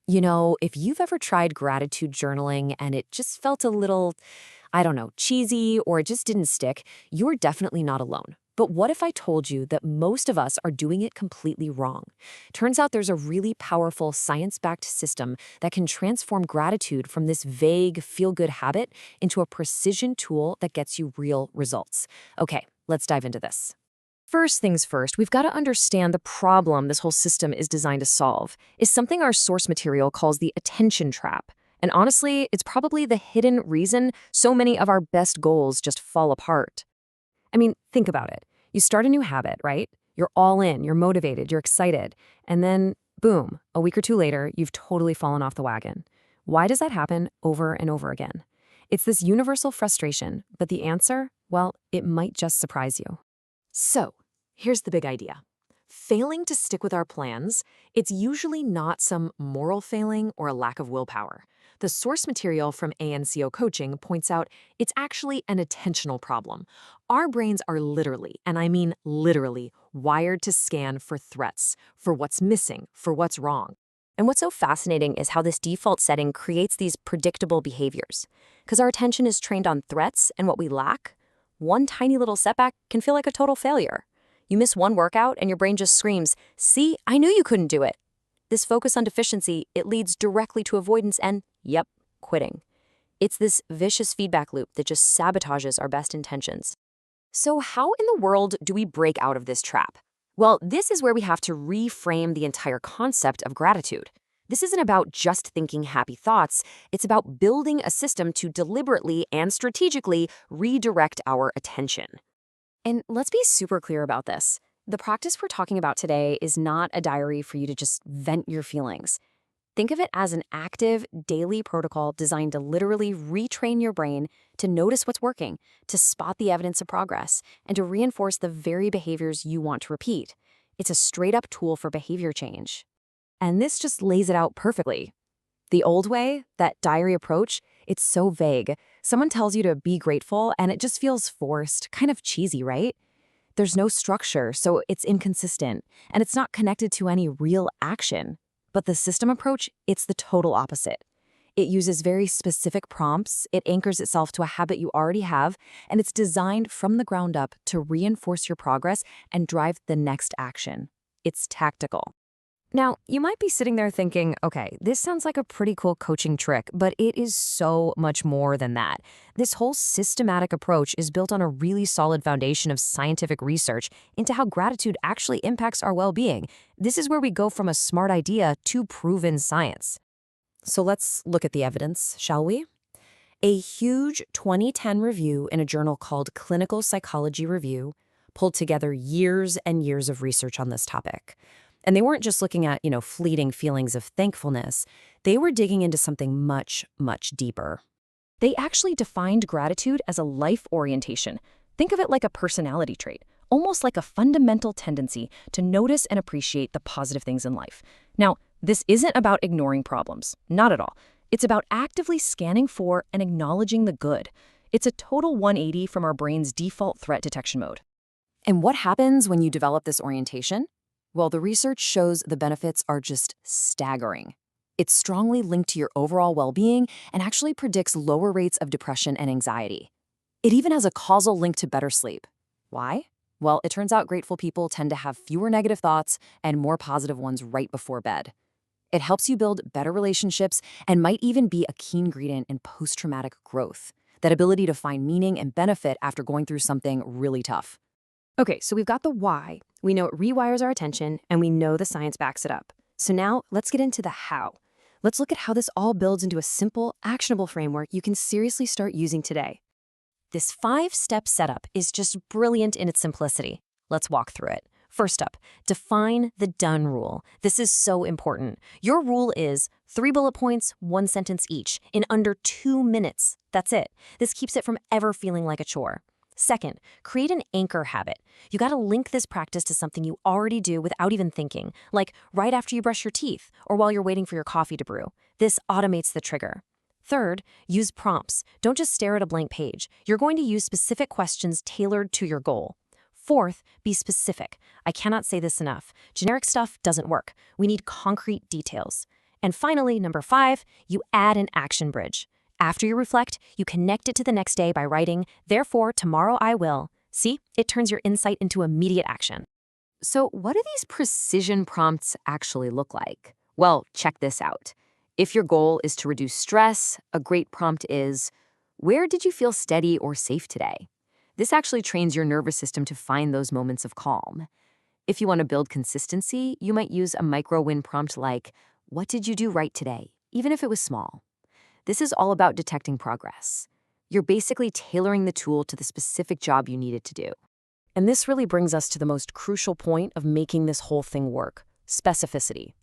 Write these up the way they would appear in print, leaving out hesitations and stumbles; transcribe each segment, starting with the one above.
If you've ever tried gratitude journaling and it just felt a little, I don't know, cheesy or it just didn't stick, you're definitely not alone. But what if I told you that most of us are doing it completely wrong? Turns out there's a really powerful science backed system that can transform gratitude from this vague, feel good habit into a precision tool that gets you real results. Okay, let's dive into this. First things first, we've got to understand the problem this whole system is designed to solve is something our source material calls the attention trap. And honestly, it's probably the hidden reason so many of our best goals just fall apart. I mean, think about it. You start a new habit, right? You're all in, you're motivated, you're excited. And then, boom, a week or two later, you've totally fallen off the wagon. Why does that happen over and over again? It's this universal frustration, but the answer, well, it might just surprise you. So, here's the big idea. Failing to stick with our plans, it's usually not some moral failing or a lack of willpower. The source material from ANCO coaching points out it's actually an attentional problem. Our brains are literally, and I mean literally, wired to scan for threats, for what's missing, for what's wrong. And what's so fascinating is how this default setting creates these predictable behaviors. Because our attention is trained on threats and what we lack, one tiny little setback can feel like a total failure. You miss one workout and your brain just screams, "See, I knew you couldn't do it." This focus on deficiency, it leads directly to avoidance and, yep, quitting. It's this vicious feedback loop that just sabotages our best intentions. So how in the world do we break out of this trap? Well, this is where we have to reframe the entire concept of gratitude. This isn't about just thinking happy thoughts. It's about building a system to deliberately and strategically redirect our attention. And let's be super clear about this. The practice we're talking about today is not a diary for you to just vent your feelings. Think of it as an active, daily protocol designed to literally retrain your brain to notice what's working, to spot the evidence of progress, and to reinforce the very behaviors you want to repeat. It's a straight-up tool for behavior change. And this just lays it out perfectly. The old way, that diary approach, it's so vague. Someone tells you to be grateful, and it just feels forced, kind of cheesy, right? There's no structure, so it's inconsistent, and it's not connected to any real action. But the system approach, it's the total opposite. It uses very specific prompts, it anchors itself to a habit you already have, and it's designed from the ground up to reinforce your progress and drive the next action. It's tactical. Now, you might be sitting there thinking, okay, this sounds like a pretty cool coaching trick, but it is so much more than that. This whole systematic approach is built on a really solid foundation of scientific research into how gratitude actually impacts our well-being. This is where we go from a smart idea to proven science. So let's look at the evidence, shall we? A huge 2010 review in a journal called Clinical Psychology Review pulled together years and years of research on this topic. And they weren't just looking at, fleeting feelings of thankfulness. They were digging into something much, much deeper. They actually defined gratitude as a life orientation. Think of it like a personality trait, almost like a fundamental tendency to notice and appreciate the positive things in life. Now, this isn't about ignoring problems, not at all. It's about actively scanning for and acknowledging the good. It's a total 180 from our brain's default threat detection mode. And what happens when you develop this orientation? Well, the research shows the benefits are just staggering. It's strongly linked to your overall well-being and actually predicts lower rates of depression and anxiety. It even has a causal link to better sleep. Why? Well, it turns out grateful people tend to have fewer negative thoughts and more positive ones right before bed. It helps you build better relationships and might even be a key ingredient in post-traumatic growth, that ability to find meaning and benefit after going through something really tough. Okay, so we've got the why. We know it rewires our attention, and we know the science backs it up. So now let's get into the how. Let's look at how this all builds into a simple, actionable framework you can seriously start using today. This 5-step setup is just brilliant in its simplicity. Let's walk through it. First up, define the done rule. This is so important. Your rule is 3 bullet points, 1 sentence each, in under 2 minutes. That's it. This keeps it from ever feeling like a chore. Second, create an anchor habit. You got to link this practice to something you already do without even thinking, like right after you brush your teeth or while you're waiting for your coffee to brew. This automates the trigger. Third, use prompts. Don't just stare at a blank page. You're going to use specific questions tailored to your goal. Fourth, be specific. I cannot say this enough. Generic stuff doesn't work. We need concrete details. And finally, number 5, you add an action bridge. After you reflect, you connect it to the next day by writing, "Therefore, tomorrow I will." See, it turns your insight into immediate action. So, what do these precision prompts actually look like? Well, check this out. If your goal is to reduce stress, a great prompt is, "Where did you feel steady or safe today?" This actually trains your nervous system to find those moments of calm. If you want to build consistency, you might use a micro win prompt like, "What did you do right today?" even if it was small. This is all about detecting progress. You're basically tailoring the tool to the specific job you need it to do. And this really brings us to the most crucial point of making this whole thing work: specificity.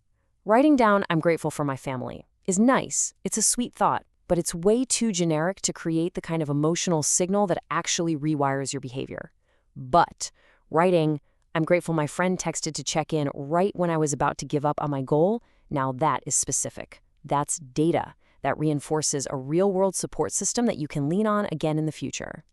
Writing down, "I'm grateful for my family," is nice. It's a sweet thought, but it's way too generic to create the kind of emotional signal that actually rewires your behavior. But writing, "I'm grateful my friend texted to check in right when I was about to give up on my goal," now that is specific. That's data that reinforces a real-world support system that you can lean on again in the future.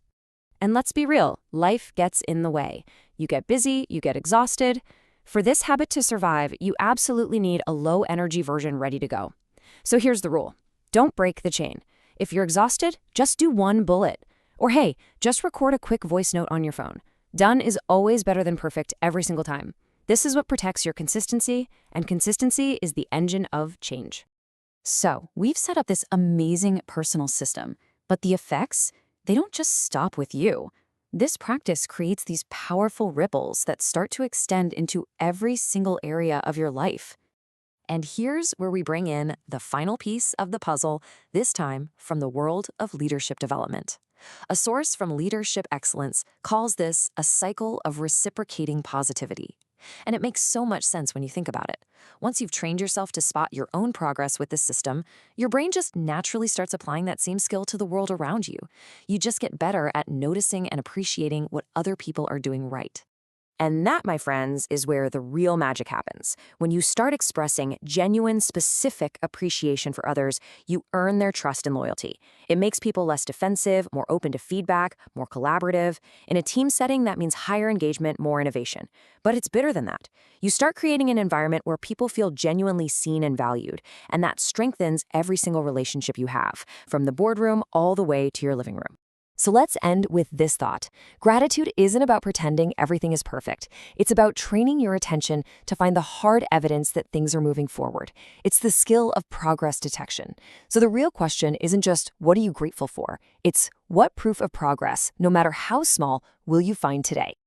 And let's be real, life gets in the way. You get busy, you get exhausted. For this habit to survive, you absolutely need a low-energy version ready to go. So here's the rule. Don't break the chain. If you're exhausted, just do one bullet. Or hey, just record a quick voice note on your phone. Done is always better than perfect every single time. This is what protects your consistency, and consistency is the engine of change. So, we've set up this amazing personal system, but the effects, they don't just stop with you. This practice creates these powerful ripples that start to extend into every single area of your life. And here's where we bring in the final piece of the puzzle, this time from the world of leadership development. A source from Leadership Excellence calls this a cycle of reciprocating positivity. And it makes so much sense when you think about it. Once you've trained yourself to spot your own progress with this system, your brain just naturally starts applying that same skill to the world around you. You just get better at noticing and appreciating what other people are doing right. And that, my friends, is where the real magic happens. When you start expressing genuine, specific appreciation for others, you earn their trust and loyalty. It makes people less defensive, more open to feedback, more collaborative. In a team setting, that means higher engagement, more innovation. But it's bigger than that. You start creating an environment where people feel genuinely seen and valued, and that strengthens every single relationship you have, from the boardroom all the way to your living room. So let's end with this thought. Gratitude isn't about pretending everything is perfect. It's about training your attention to find the hard evidence that things are moving forward. It's the skill of progress detection. So the real question isn't just, what are you grateful for? It's, what proof of progress, no matter how small, will you find today?